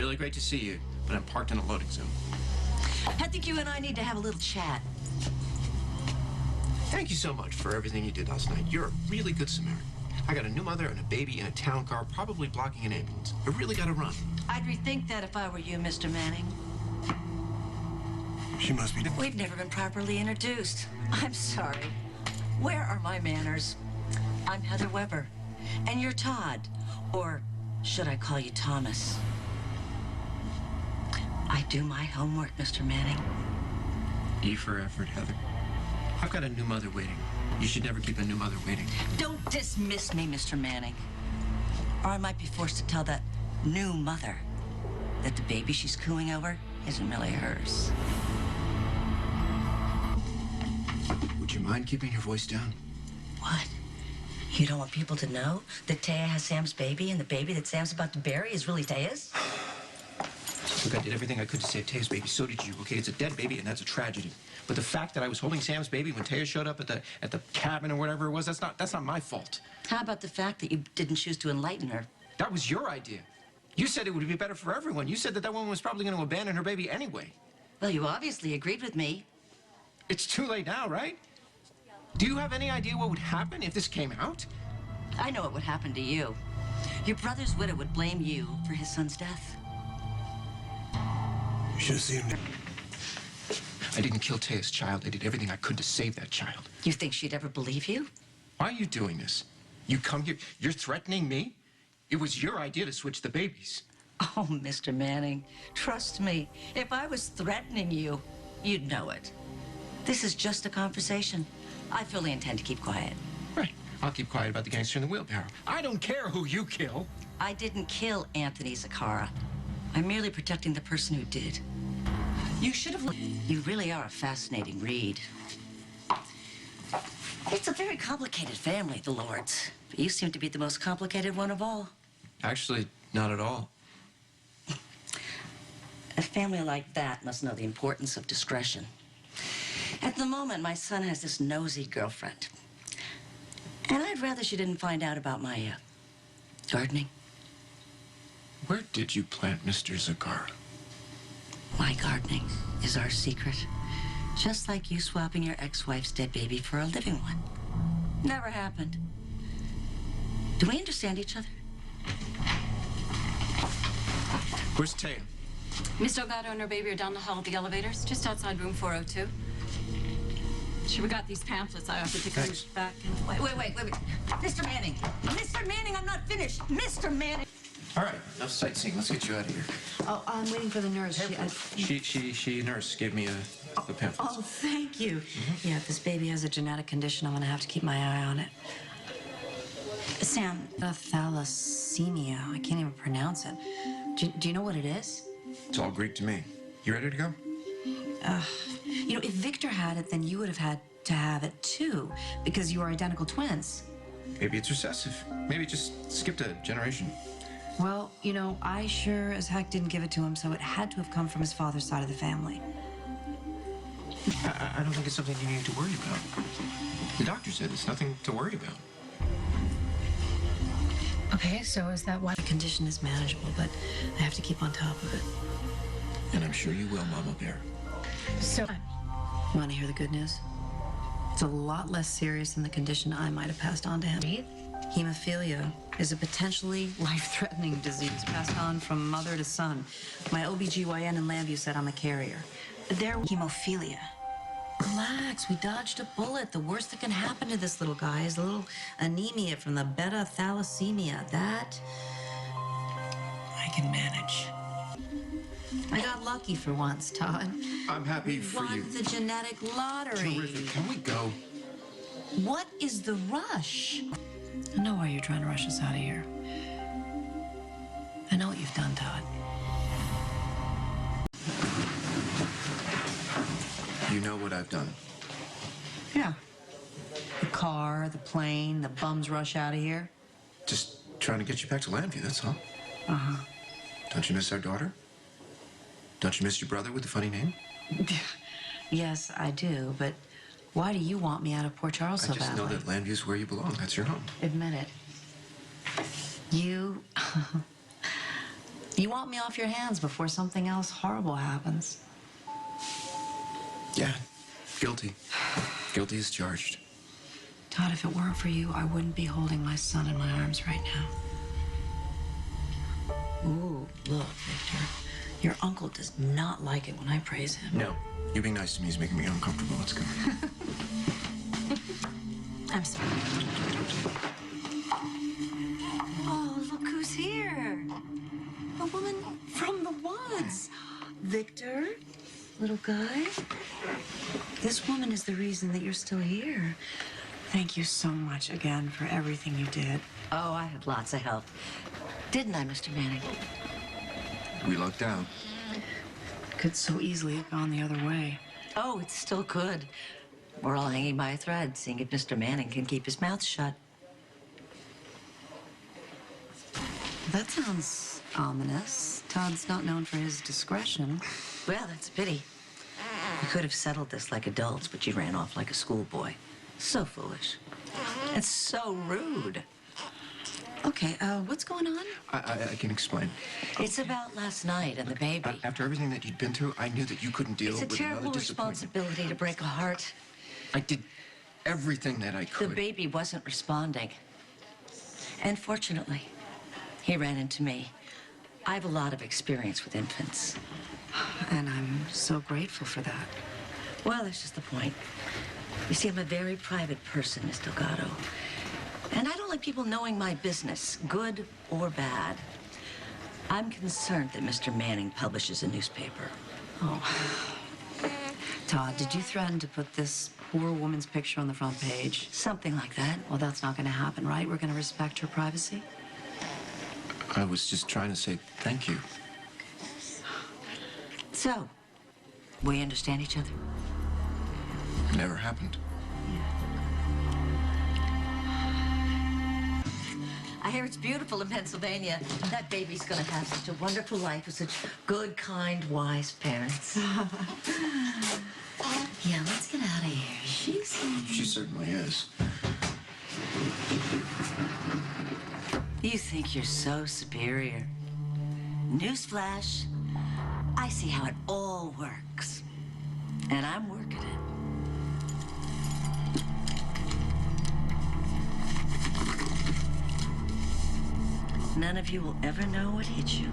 Really great to see you, but I'm parked in a loading zone. I think you and I need to have a little chat. Thank you so much for everything you did last night. You're a really good Samaritan. I got a new mother and a baby in a town car, probably blocking an ambulance. I really gotta run. I'd rethink that if I were you, Mr. Manning. She must be... We've never been properly introduced. I'm sorry. Where are my manners? I'm Heather Weber, and you're Todd. Or should I call you Thomas? I do my homework, Mr. Manning. E for effort, Heather. I've got a new mother waiting. You should never keep a new mother waiting. Don't dismiss me, Mr. Manning. Or I might be forced to tell that new mother that the baby she's cooing over isn't really hers. Would you mind keeping your voice down? What? You don't want people to know that Taya has Sam's baby and the baby that Sam's about to bury is really Taya's? Look, I did everything I could to save Taya's baby. So did you, okay? It's a dead baby, and that's a tragedy. But the fact that I was holding Sam's baby when Taya showed up at the cabin or whatever it was, that's not my fault. How about the fact that you didn't choose to enlighten her? That was your idea. You said it would be better for everyone. You said that woman was probably going to abandon her baby anyway. Well, you obviously agreed with me. It's too late now, right? Do you have any idea what would happen if this came out? I know what would happen to you. Your brother's widow would blame you for his son's death. You should have seen him. I didn't kill Taya's child. I did everything I could to save that child. You think she'd ever believe you? Why are you doing this? You come here, you're threatening me? It was your idea to switch the babies. Oh, Mr. Manning, trust me. If I was threatening you, you'd know it. This is just a conversation. I fully intend to keep quiet. Right. I'll keep quiet about the gangster in the wheelbarrow. I don't care who you kill. I didn't kill Anthony Zakara. I'm merely protecting the person who did. You should have... You really are a fascinating read. It's a very complicated family, the Lords. But you seem to be the most complicated one of all. Actually, not at all. A family like that must know the importance of discretion. At the moment, my son has this nosy girlfriend. And I'd rather she didn't find out about my, gardening. Where did you plant Mr. Zakara? My gardening is our secret. Just like you swapping your ex-wife's dead baby for a living one. Never happened. Do we understand each other? Where's Taya? Miss Delgado and her baby are down the hall at the elevators, just outside room 402. She got these pamphlets I offered to come back and... Wait. Mr. Manning! Mr. Manning, I'm not finished! Mr. Manning! All right, enough sightseeing. Let's get you out of here. Oh, I'm waiting for the nurse. She nurse gave me the pamphlets. Oh, thank you. Yeah, if this baby has a genetic condition, I'm gonna have to keep my eye on it. Sam, thalassemia. I can't even pronounce it. Do you know what it is? It's all Greek to me. You ready to go? You know, if Victor had it, then you would have had to have it too, because you are identical twins. Maybe it's recessive. Maybe it just skipped a generation. Well, you know, I sure as heck didn't give it to him, so it had to have come from his father's side of the family. I don't think it's something you need to worry about. The doctor said it's nothing to worry about. Okay, so is that why the condition is manageable, but I have to keep on top of it? And I'm sure you will, Mama Bear. So, want to hear the good news? It's a lot less serious than the condition I might have passed on to him. Hemophilia is a potentially life-threatening disease passed on from mother to son. My OBGYN in Lambview said I'm a carrier. They're hemophilia. Relax, we dodged a bullet. The worst that can happen to this little guy is a little anemia from the beta thalassemia. That I can manage. I got lucky for once, Todd. I'm happy for you. Won the genetic lottery. Terrific. Can we go? What is the rush? I know why you're trying to rush us out of here. I know what you've done, Todd. You know what I've done. Yeah. The car, the plane, the bums rush out of here. Just trying to get you back to Lambview, that's all. Uh-huh. Don't you miss our daughter? Don't you miss your brother with the funny name? Yes, I do, but why do you want me out of Port Charles so badly? I just know that Lambview's where you belong. That's your home. Admit it. You You want me off your hands before something else horrible happens. Yeah, guilty. Guilty as charged. Todd, if it weren't for you, I wouldn't be holding my son in my arms right now. Ooh, look, Victor. Your uncle does not like it when I praise him. No, you being nice to me is making me uncomfortable. Let's go. I'm sorry. Oh, look who's here. A woman from the woods. Victor, little guy. This woman is the reason that you're still here. Thank you so much again for everything you did. Oh, I had lots of help. Didn't I, Mr. Manning? We lucked out. Could so easily have gone the other way. Oh, it still could. We're all hanging by a thread, seeing if Mr. Manning can keep his mouth shut. That sounds ominous. Todd's not known for his discretion. Well, that's a pity. We could have settled this like adults, but you ran off like a schoolboy. So foolish. And so rude. Okay, what's going on? I can explain. It's about last night and the baby. After everything that you'd been through, I knew that you couldn't deal It's a with another terrible disappointment. responsibility to break a heart. I did everything that I The could. baby wasn't responding. And fortunately, he ran into me. I have a lot of experience with infants. And I'm so grateful for that. Well, that's just the point. You see, I'm a very private person, Miss Delgado. And I don't like people knowing my business, good or bad. I'm concerned that Mr. Manning publishes a newspaper. Oh. Todd, did you threaten to put this poor woman's picture on the front page? Something like that. Well, that's not going to happen, right? We're going to respect her privacy? I was just trying to say thank you. So, we understand each other? Never happened. I hear it's beautiful in Pennsylvania. That baby's gonna have such a wonderful life with such good, kind, wise parents. Yeah, let's get out of here. She certainly is. You think you're so superior. Newsflash, I see how it all works. And I'm working it. None of you will ever know what hit you.